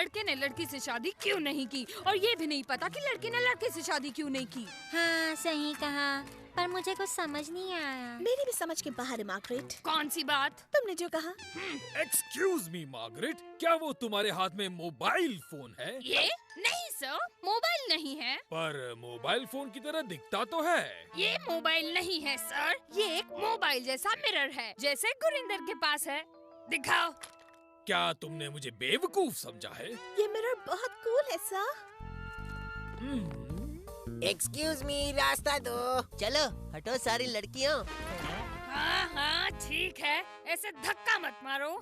लड़के ने लड़की से शादी क्यों नहीं की, और ये भी नहीं पता कि लड़के ने लड़के से शादी क्यों नहीं की। हाँ सही कहा, पर मुझे कुछ समझ नहीं आया। मेरी भी समझ के बाहर है मार्गरेट। कौन सी बात? तुमने जो कहा। एक्सक्यूज मी मार्गरेट, क्या वो तुम्हारे हाथ में मोबाइल फोन है? ये नहीं सर, मोबाइल नहीं है। पर मोबाइल फोन की तरह दिखता तो है। ये मोबाइल नहीं है सर, ये एक मोबाइल जैसा मिरर है, जैसे गुरिंदर के पास है। दिखाओ। क्या तुमने मुझे बेवकूफ समझा है? ये मिरर बहुत कूल है सर। एक्सक्यूज मी, रास्ता दो। चलो हटो सारी लड़कियों। हाँ हाँ ठीक है, ऐसे धक्का मत मारो।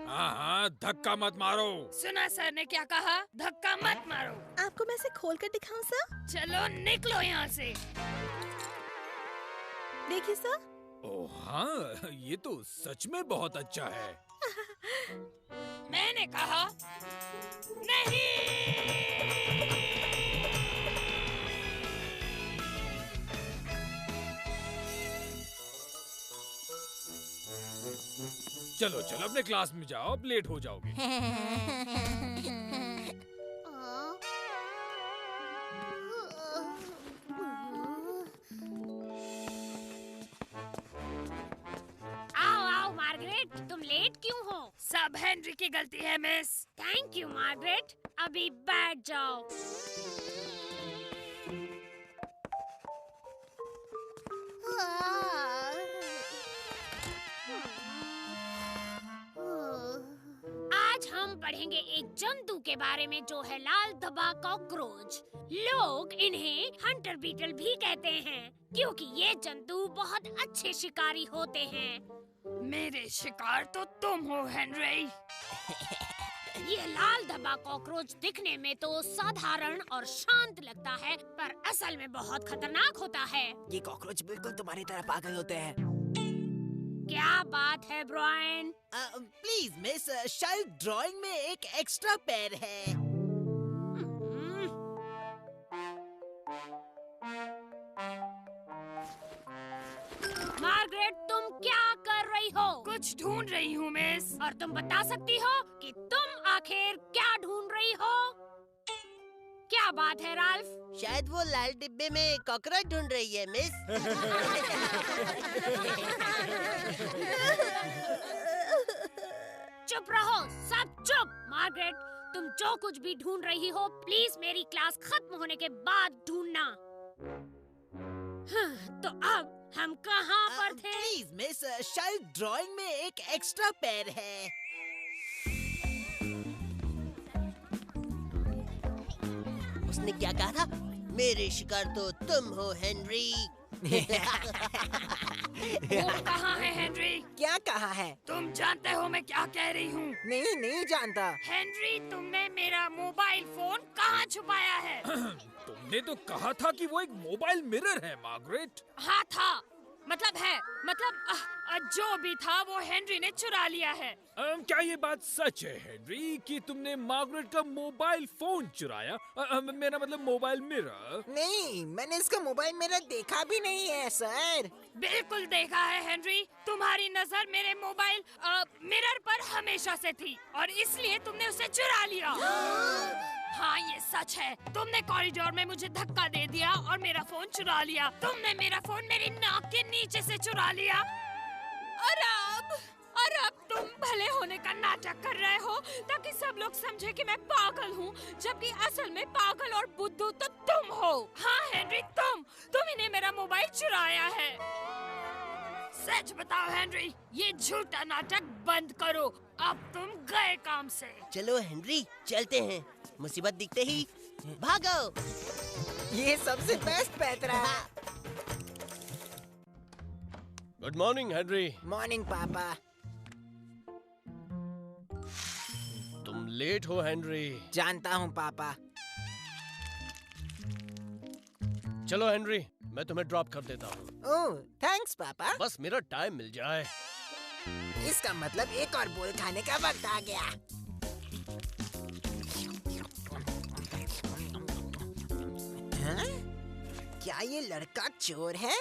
हाँ, धक्का मत मारो। सुना सर ने क्या कहा? धक्का मत मारो। आपको मैं इसे खोल कर दिखाऊं सर? चलो निकलो यहाँ से। देखिए सर। ओह हाँ, ये तो सच में बहुत अच्छा है। मैंने कहा नहीं। चलो चलो अपने क्लास में जाओ, अब लेट हो जाओगे। आओ आओ मार्गरेट, तुम लेट क्यों हो? सब हेनरी की गलती है मिस। थैंक यू मार्गरेट, अभी बैठ जाओ। आज हम पढ़ेंगे एक जंतु के बारे में जो है लाल धब्बा कॉकरोच। लोग इन्हें हंटर बीटल भी कहते हैं क्योंकि ये जंतु बहुत अच्छे शिकारी होते हैं। मेरे शिकार तो तुम हो हेनरी। ये लाल धब्बा कॉकरोच दिखने में तो साधारण और शांत लगता है, पर असल में बहुत खतरनाक होता है। ये कॉकरोच बिल्कुल तुम्हारी तरह पागल होते हैं। क्या बात है ब्रायन? प्लीज मिस, शायद ड्राइंग में एक एक्स्ट्रा पैर है। मार्गरेट, तुम क्या कर रही हो? कुछ ढूंढ रही हूँ मिस। और तुम बता सकती हो कि तुम आखिर क्या ढूंढ रही हो? क्या बात है राल्फ? शायद वो लाल डिब्बे में कॉकरोच ढूंढ रही है मिस। चुप रहो, सब चुप। मार्गरेट, तुम जो कुछ भी ढूंढ रही हो प्लीज मेरी क्लास खत्म होने के बाद ढूंढना। हाँ, तो अब हम कहाँ पर थे? प्लीज मिस, शायद ड्राइंग में एक एक्स्ट्रा पैर है। उसने क्या कहा था? मेरे शिकार तो तुम हो हेनरी। वो कहाँ है हेनरी? क्या कहा है? तुम जानते हो मैं क्या कह रही हूँ? नहीं नहीं जानता। हेनरी, तुमने मेरा मोबाइल फोन कहाँ छुपाया है? तुमने तो कहा था कि वो एक मोबाइल मिरर है मार्गरेट। हाँ था, मतलब है, मतलब जो भी था वो हेनरी ने चुरा लिया है। क्या ये बात सच है हेनरी कि तुमने मार्गरेट का मोबाइल फोन चुराया? मेरा मतलब मोबाइल मिरर। नहीं, मैंने इसका मोबाइल मेरा देखा भी नहीं है सर। बिल्कुल देखा है हेनरी, तुम्हारी नजर मेरे मोबाइल मिरर पर हमेशा से थी और इसलिए तुमने उसे चुरा लिया। हाँ ये सच है, तुमने कॉरिडोर में मुझे धक्का दे दिया और मेरा फोन चुरा लिया। तुमने मेरा फोन मेरी नाक के नीचे से चुरा लिया। और अब तुम भले होने का नाटक कर रहे हो ताकि सब लोग समझे कि मैं पागल हूँ, जबकि असल में पागल और बुद्धू तो तुम हो। हाँ हेनरी, तुम ने मेरा मोबाइल चुराया है। सच बताओ हेनरी, ये झूठा नाटक बंद करो। अब तुम गए काम से। चलो हेनरी, चलते हैं। मुसीबत दिखते ही भागो। ये सबसे बेस्ट पैतरा। Good morning Henry. मॉर्निंग पापा। तुम लेट हो हेनरी। जानता हूँ पापा। चलो हेनरी, मैं तुम्हें ड्रॉप कर देता हूँ। ओह थैंक्स पापा। बस मेरा टाइम मिल जाए। इसका मतलब एक और बोल खाने का वक्त आ गया। हाँ? क्या ये लड़का चोर है?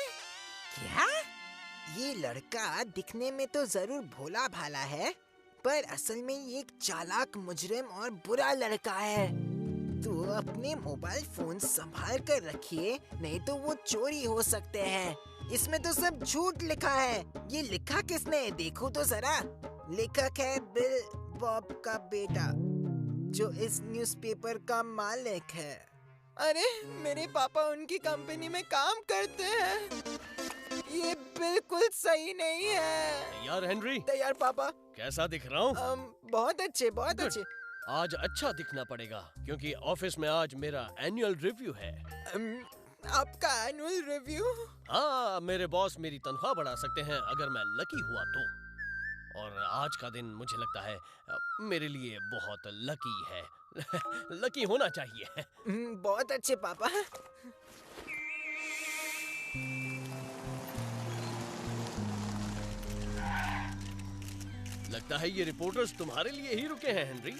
क्या? ये लड़का दिखने में तो जरूर भोला भाला है, पर असल में ये एक चालाक मुजरिम और बुरा लड़का है। तो अपने मोबाइल फोन संभाल कर रखिए, नहीं तो वो चोरी हो सकते हैं। इसमें तो सब झूठ लिखा है। ये लिखा किसने है देखो तो जरा। लेखक है बिल बॉब का बेटा, जो इस न्यूज़पेपर का मालिक है। अरे मेरे पापा उनकी कंपनी में काम करते हैं। ये बिल्कुल सही नहीं है। तैयार हेनरी? तैयार पापा। कैसा दिख रहा हूँ? बहुत अच्छे, बहुत Good. अच्छे। आज अच्छा दिखना पड़ेगा क्योंकि ऑफिस में आज मेरा एनुअल रिव्यू है। आपका एनुअल रिव्यू? हाँ, मेरे बॉस मेरी तनख्वाह बढ़ा सकते हैं अगर मैं लकी हुआ तो। और आज का दिन मुझे लगता है मेरे लिए बहुत लकी है। लकी होना चाहिए। बहुत अच्छे पापा। लगता है ये रिपोर्टर्स तुम्हारे लिए ही रुके हैं हेनरी।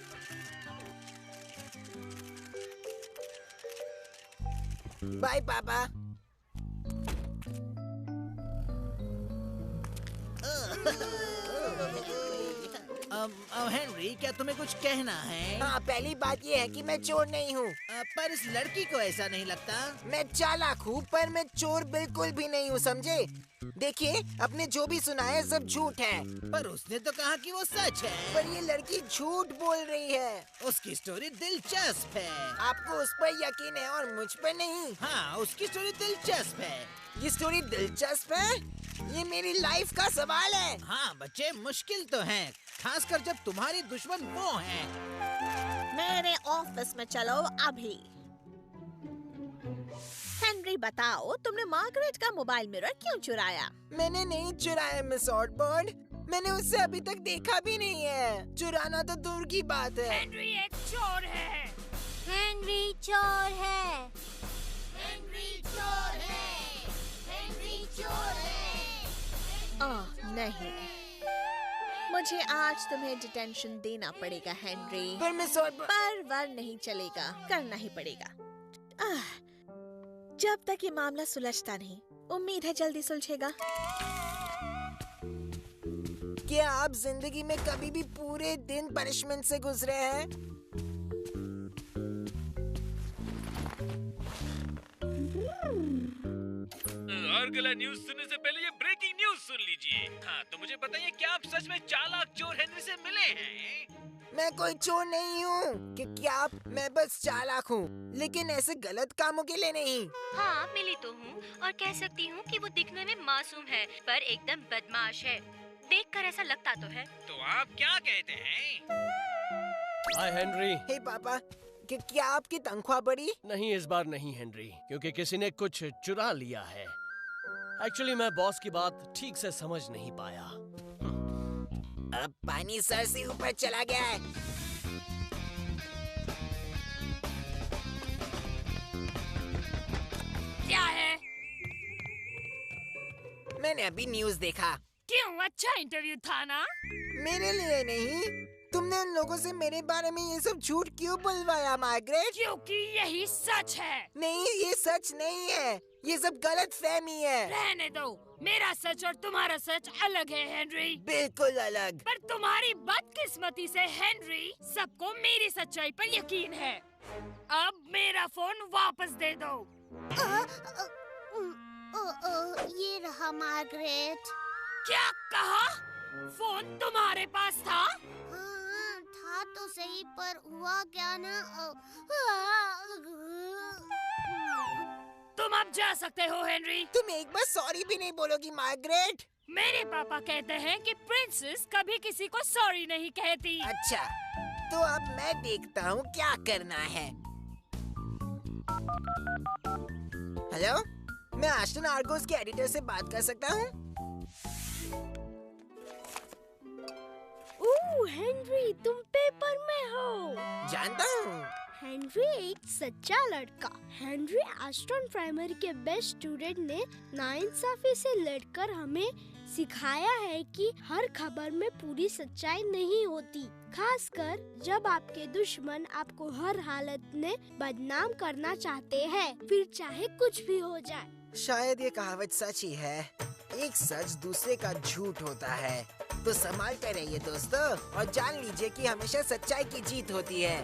बाय पापा। हेनरी, क्या तुम्हें कुछ कहना है? हाँ, पहली बात ये है कि मैं चोर नहीं हूँ। पर इस लड़की को ऐसा नहीं लगता। मैं चालाक हूँ पर मैं चोर बिल्कुल भी नहीं हूँ, समझे? देखिए, अपने जो भी सुना है सब झूठ है। पर उसने तो कहा कि वो सच है। पर ये लड़की झूठ बोल रही है। उसकी स्टोरी दिलचस्प है। आपको उस पर यकीन है और मुझ पर नहीं? हाँ, उसकी स्टोरी दिलचस्प है। ये स्टोरी दिलचस्प है? ये मेरी लाइफ का सवाल है। हाँ बच्चे, मुश्किल तो है, खासकर जब तुम्हारी दुश्मन वो है। मेरे ऑफिस में चलो अभी। हेनरी, बताओ तुमने मार्गरेट का मोबाइल मिरर क्यों चुराया? मैंने नहीं चुराया मिस ऑटबर्ड। मैंने उसे अभी तक देखा भी नहीं है। चुराना तो दूर की बात है। हेनरी एक चोर है। हेनरी चोर है। हेनरी चोर है। हेनरी चोर है। ओह नहीं, मुझे आज तुम्हें डिटेंशन देना पड़ेगा हेनरी। पर मिस ऑटबर्ड, पर वर नहीं चलेगा, करना ही पड़ेगा। जब तक ये मामला सुलझता नहीं, उम्मीद है जल्दी सुलझेगा। क्या आप जिंदगी में कभी भी पूरे दिन पनिशमेंट से गुजरे हैं? अगला न्यूज सुनने से पहले ये ब्रेकिंग न्यूज सुन लीजिए। हाँ, तो मुझे बताइए, क्या आप सच में चालाक चोर हेनरी से मिले हैं? मैं कोई चोर नहीं हूँ। कि क्या आप? मैं बस चालाक हूँ, लेकिन ऐसे गलत कामों के लिए नहीं। हाँ, मिली तो हूँ और कह सकती हूँ कि वो दिखने में मासूम है पर एकदम बदमाश है। देखकर ऐसा लगता तो है। तो आप क्या कहते हैं? हाय हेनरी। हे पापा, कि क्या आपकी तनख्वाह बढ़ी? नहीं, इस बार नहीं हेनरी, क्योंकि किसी ने कुछ चुरा लिया है। एक्चुअली मैं बॉस की बात ठीक से समझ नहीं पाया। अब पानी सर से ऊपर चला गया है। क्या है? मैंने अभी न्यूज़ देखा। क्यों, अच्छा इंटरव्यू था ना? मेरे लिए नहीं। तुमने उन लोगों से मेरे बारे में ये सब झूठ क्यों बुलवाया मार्गरेट? क्योंकि यही सच है। नहीं, ये सच नहीं है। ये सब गलत फहमी है। रहने दो, मेरा सच और तुम्हारा सच अलग है हेनरी। बिल्कुल अलग। पर तुम्हारी बदकिस्मती से हेनरी, सबको मेरी सच्चाई पर यकीन है। अब मेरा फोन वापस दे दो। ये रहा मार्गरेट। क्या कहा? फोन तुम्हारे पास था? हाँ, था तो सही, पर हुआ क्या ना। तुम अब जा सकते हो हेनरी। तुम एक बार सॉरी भी नहीं बोलोगी मार्गरेट? मेरे पापा कहते हैं कि प्रिंसेस कभी किसी को सॉरी नहीं कहती। अच्छा, तो अब मैं देखता हूँ क्या करना है। हेलो, मैं आस्टन आर्गोस के एडिटर से बात कर सकता हूँ? ओह हेनरी, तुम पेपर में हो। जानता हूँ। हेनरी एक सच्चा लड़का। हेनरी आस्टन प्राइमरी के बेस्ट स्टूडेंट ने नाइंसाफी से लड़कर हमें सिखाया है कि हर खबर में पूरी सच्चाई नहीं होती, खासकर जब आपके दुश्मन आपको हर हालत में बदनाम करना चाहते हैं, फिर चाहे कुछ भी हो जाए। शायद ये कहावत सच ही है। एक सच दूसरे का झूठ होता है। तो संभाल कर रहिए दोस्तों, और जान लीजिए कि हमेशा सच्चाई की जीत होती है।